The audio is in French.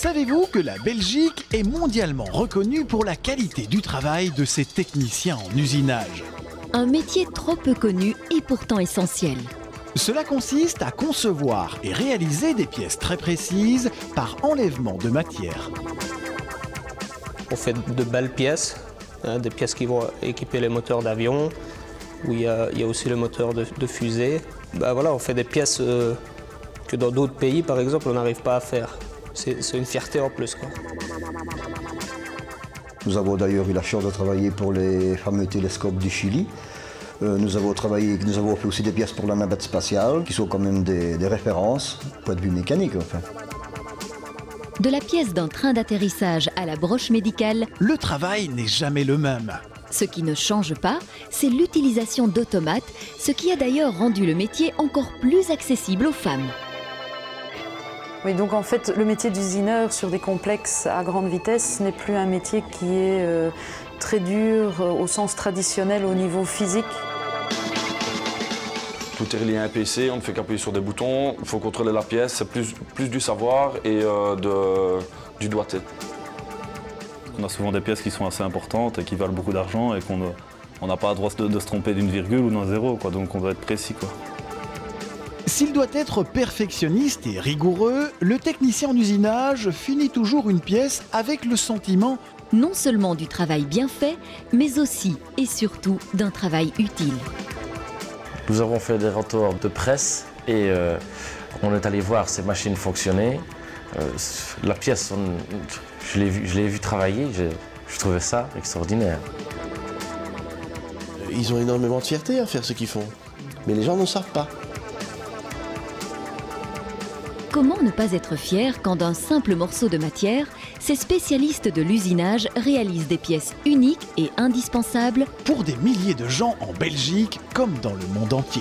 Savez-vous que la Belgique est mondialement reconnue pour la qualité du travail de ses techniciens en usinage? Un métier trop peu connu et pourtant essentiel. Cela consiste à concevoir et réaliser des pièces très précises par enlèvement de matière. On fait de belles pièces, des pièces qui vont équiper les moteurs d'avion, où il y a aussi le moteur de fusée. Voilà, on fait des pièces que dans d'autres pays, par exemple, on n'arrive pas à faire. C'est une fierté en plus, quoi. Nous avons d'ailleurs eu la chance de travailler pour les fameux télescopes du Chili. Nous avons fait aussi des pièces pour la navette spatiale, qui sont quand même des références, point de vue mécanique, enfin. De la pièce d'un train d'atterrissage à la broche médicale, Le travail n'est jamais le même. ce qui ne change pas, c'est l'utilisation d'automates, ce qui a d'ailleurs rendu le métier encore plus accessible aux femmes. Oui, donc en fait, le métier d'usineur sur des complexes à grande vitesse n'est plus un métier qui est très dur au sens traditionnel au niveau physique. Tout est relié à un PC, on ne fait qu'appuyer sur des boutons, il faut contrôler la pièce, c'est plus du savoir et du doigté. On a souvent des pièces qui sont assez importantes et qui valent beaucoup d'argent et qu'on n'a pas le droit de se tromper d'une virgule ou d'un zéro, quoi. Donc on doit être précis, quoi. S'il doit être perfectionniste et rigoureux, le technicien en usinage finit toujours une pièce avec le sentiment Non seulement du travail bien fait, mais aussi et surtout d'un travail utile. Nous avons fait des retours de presse et on est allé voir ces machines fonctionner. La pièce, je l'ai vu travailler, je trouvais ça extraordinaire. Ils ont énormément de fierté à faire ce qu'ils font, mais les gens ne savent pas. Comment ne pas être fier quand d'un simple morceau de matière, ces spécialistes de l'usinage réalisent des pièces uniques et indispensables pour des milliers de gens en Belgique comme dans le monde entier.